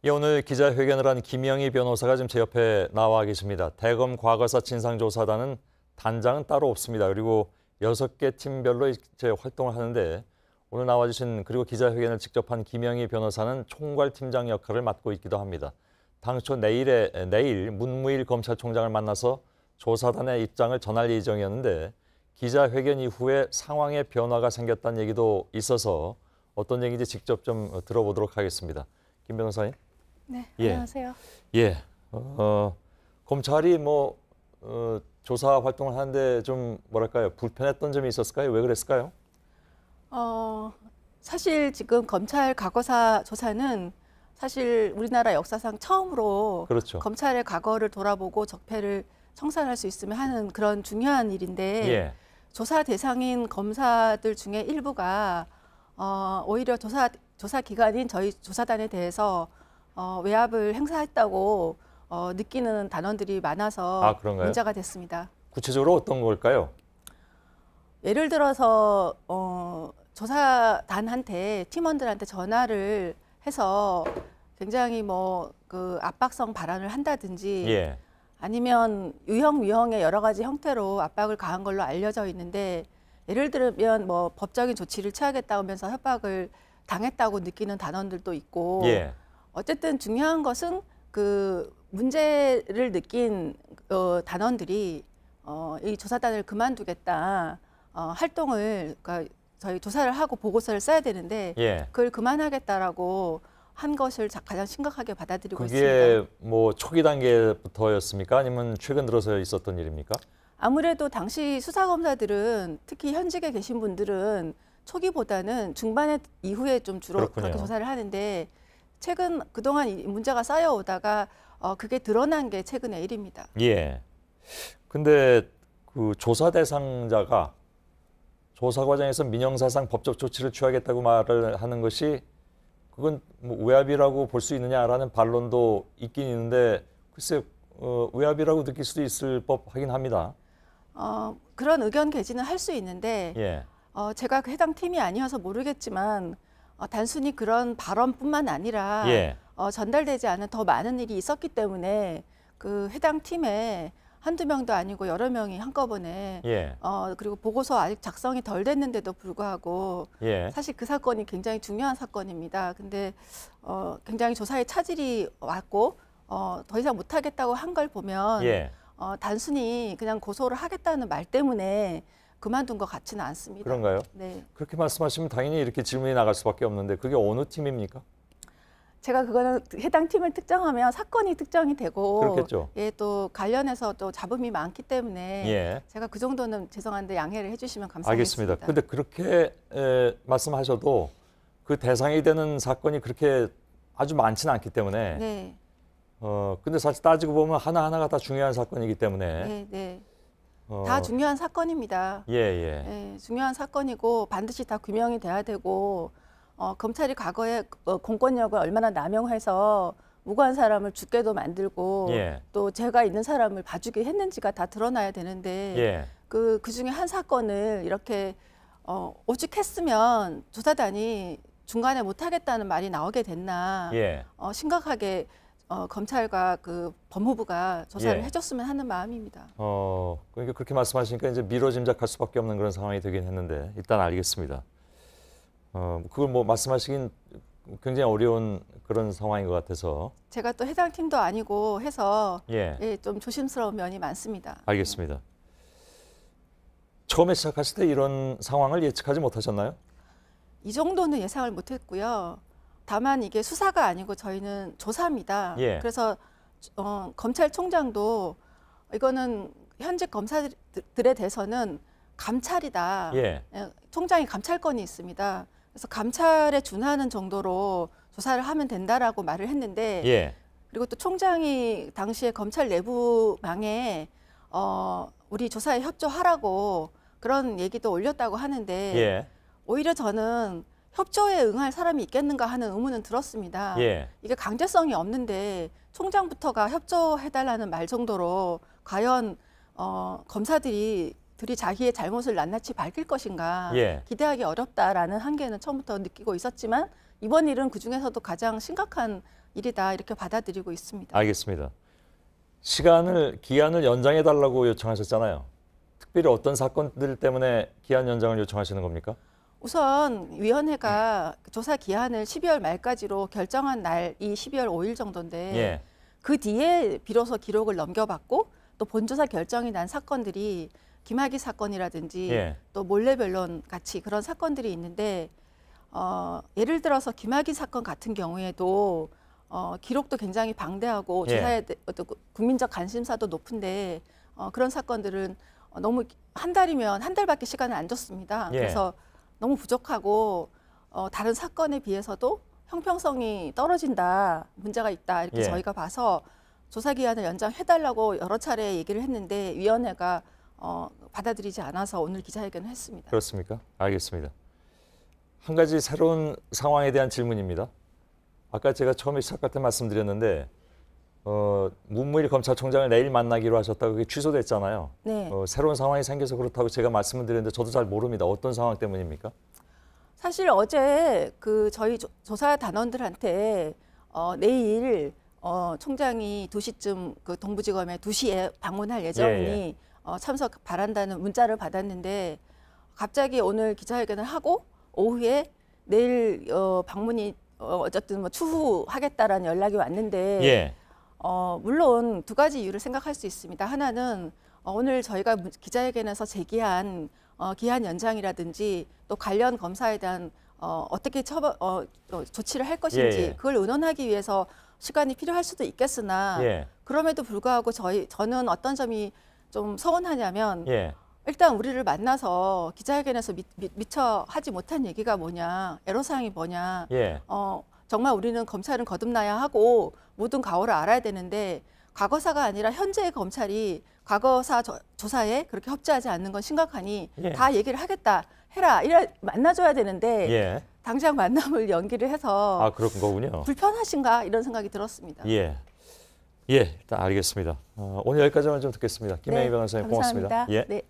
예, 오늘 기자회견을 한 김영희 변호사가 지금 제 옆에 나와 계십니다. 대검 과거사 진상조사단은 단장은 따로 없습니다. 그리고 6개 팀별로 이제 활동을 하는데 오늘 나와주신 그리고 기자회견을 직접 한 김영희 변호사는 총괄팀장 역할을 맡고 있기도 합니다. 당초 내일 문무일 검찰총장을 만나서 조사단의 입장을 전할 예정이었는데 기자회견 이후에 상황의 변화가 생겼다는 얘기도 있어서 어떤 얘기인지 직접 좀 들어보도록 하겠습니다. 김 변호사님. 네, 안녕하세요. 예, 검찰이 조사 활동을 하는데 좀 뭐랄까요, 불편했던 점이 있었을까요? 왜 그랬을까요? 사실 지금 검찰 과거사 조사는 사실 우리나라 역사상 처음으로 그렇죠. 검찰의 과거를 돌아보고 적폐를 청산할 수 있으면 하는 그런 중요한 일인데 예. 조사 대상인 검사들 중에 일부가 오히려 조사 기관인 저희 조사단에 대해서 외압을 행사했다고 느끼는 단원들이 많아서 문제가 됐습니다. 구체적으로 어떤 걸까요? 예를 들어서 조사단한테 팀원들한테 전화를 해서 굉장히 그 압박성 발언을 한다든지 예. 아니면 유형의 여러 가지 형태로 압박을 가한 걸로 알려져 있는데 예를 들면 법적인 조치를 취하겠다고 하면서 협박을 당했다고 느끼는 단원들도 있고 예. 어쨌든 중요한 것은 그 문제를 느낀 단원들이 이 조사단을 그만두겠다 활동을 그러니까 저희 조사를 하고 보고서를 써야 되는데 예. 그걸 그만하겠다라고 한 것을 가장 심각하게 받아들이고 있습니다. 그게 초기 단계부터였습니까? 아니면 최근 들어서 있었던 일입니까? 아무래도 당시 수사검사들은 특히 현직에 계신 분들은 초기보다는 중반에 이후에 좀 주로 그렇군요. 그렇게 조사를 하는데 최근 그동안 이 문제가 쌓여오다가 그게 드러난 게 최근의 일입니다. 예. 근데 그 조사 대상자가 조사 과정에서 민형사상 법적 조치를 취하겠다고 말을 하는 것이 그건 외압이라고 볼 수 있느냐라는 반론도 있긴 있는데 글쎄 외압이라고 느낄 수도 있을 법하긴 합니다. 그런 의견 개진은 할 수 있는데 예. 제가 그 해당 팀이 아니어서 모르겠지만 단순히 그런 발언뿐만 아니라 예. 전달되지 않은 더 많은 일이 있었기 때문에 그 해당 팀에 한두 명도 아니고 여러 명이 한꺼번에 예. 그리고 보고서 아직 작성이 덜 됐는데도 불구하고 예. 사실 그 사건이 굉장히 중요한 사건입니다. 근데 굉장히 조사에 차질이 왔고 더 이상 못하겠다고 한 걸 보면 예. 단순히 그냥 고소를 하겠다는 말 때문에 그만둔 것 같지는 않습니다. 그런가요? 네. 그렇게 말씀하시면 당연히 이렇게 질문이 나갈 수밖에 없는데 그게 어느 팀입니까? 제가 그거는 해당 팀을 특정하면 사건이 특정이 되고 그렇겠죠. 예, 또 관련해서 또 잡음이 많기 때문에 예. 제가 그 정도는 죄송한데 양해를 해주시면 감사하겠습니다. 알겠습니다. 근데 그렇게 말씀하셔도 그 대상이 되는 사건이 그렇게 아주 많지는 않기 때문에 네. 근데 사실 따지고 보면 하나하나가 다 중요한 사건이기 때문에 네, 네. 다 중요한 사건입니다. 예, 예. 네, 중요한 사건이고 반드시 다 규명이 돼야 되고 검찰이 과거에 공권력을 얼마나 남용해서 무고한 사람을 죽게도 만들고 예. 또 죄가 있는 사람을 봐주게 했는지가 다 드러나야 되는데 예. 그 중에 한 사건을 이렇게 오죽했으면 조사단이 중간에 못하겠다는 말이 나오게 됐나 예. 심각하게 검찰과 그 법무부가 조사를 예. 해줬으면 하는 마음입니다. 그러니까 그렇게 말씀하시니까 이제 미뤄 짐작할 수밖에 없는 그런 상황이 되긴 했는데 일단 알겠습니다. 그걸 말씀하시긴 굉장히 어려운 그런 상황인 것 같아서 제가 또 해당 팀도 아니고 해서 예. 좀 조심스러운 면이 많습니다. 알겠습니다. 처음에 시작하실 때 이런 상황을 예측하지 못하셨나요? 이 정도는 예상을 못했고요. 다만 이게 수사가 아니고 저희는 조사입니다. 예. 그래서 검찰총장도 이거는 현직 검사들에 대해서는 감찰이다. 예. 총장이 감찰권이 있습니다. 그래서 감찰에 준하는 정도로 조사를 하면 된다라고 말을 했는데 예. 그리고 또 총장이 당시에 검찰 내부망에 우리 조사에 협조하라고 그런 얘기도 올렸다고 하는데 예. 오히려 저는 협조에 응할 사람이 있겠는가 하는 의문은 들었습니다. 예. 이게 강제성이 없는데 총장부터가 협조해달라는 말 정도로 과연 검사들이 자기의 잘못을 낱낱이 밝힐 것인가 예. 기대하기 어렵다라는 한계는 처음부터 느끼고 있었지만 이번 일은 그중에서도 가장 심각한 일이다 이렇게 받아들이고 있습니다. 알겠습니다. 기한을 연장해 달라고 요청하셨잖아요. 특별히 어떤 사건들 때문에 기한 연장을 요청하시는 겁니까? 우선 위원회가 조사 기한을 12월 말까지로 결정한 날이 12월 5일 정도인데 예. 그 뒤에 비로소 기록을 넘겨받고 또 본조사 결정이 난 사건들이 김학의 사건이라든지 예. 또 몰래 변론 같이 그런 사건들이 있는데 예를 들어서 김학의 사건 같은 경우에도 기록도 굉장히 방대하고 예. 조사에 어떤 국민적 관심사도 높은데 그런 사건들은 너무 한 달이면 한 달밖에 시간을 안 줬습니다. 예. 그래서 너무 부족하고 다른 사건에 비해서도 형평성이 떨어진다, 문제가 있다 이렇게 예. 저희가 봐서 조사 기한을 연장해달라고 여러 차례 얘기를 했는데 위원회가 받아들이지 않아서 오늘 기자회견을 했습니다. 그렇습니까? 알겠습니다. 한 가지 새로운 상황에 대한 질문입니다. 아까 제가 처음에 시작할 때 말씀드렸는데 문무일 검찰총장을 내일 만나기로 하셨다가 그게 취소됐잖아요. 네. 새로운 상황이 생겨서 그렇다고 제가 말씀을 드렸는데 저도 잘 모릅니다. 어떤 상황 때문입니까? 사실 어제 저희 조사 단원들한테 내일 총장이 2시쯤 그 동부지검에 2시에 방문할 예정이니 참석 바란다는 문자를 받았는데 갑자기 오늘 기자회견을 하고 오후에 내일 방문이 어쨌든 뭐 추후하겠다라는 연락이 왔는데 예. 물론 두 가지 이유를 생각할 수 있습니다. 하나는 오늘 저희가 기자회견에서 제기한 기한 연장이라든지 또 관련 검사에 대한 어떻게 조치를 할 것인지 예. 그걸 의논하기 위해서 시간이 필요할 수도 있겠으나 예. 그럼에도 불구하고 저는 어떤 점이 좀 서운하냐면 예. 일단 우리를 만나서 기자회견에서 미처 하지 못한 얘기가 뭐냐, 애로사항이 뭐냐, 예. 정말 우리는 검찰은 거듭나야 하고 모든 과오를 알아야 되는데 과거사가 아니라 현재의 검찰이 과거사 조사에 그렇게 협조하지 않는 건 심각하니 예. 다 얘기를 하겠다 해라 이래 만나줘야 되는데 예. 당장 만남을 연기를 해서 아, 그런 거군요. 불편하신가 이런 생각이 들었습니다. 예. 예, 일단 알겠습니다. 오늘 여기까지만 좀 듣겠습니다. 김영희 변호사님 고맙습니다. 감사합니다. 예. 네.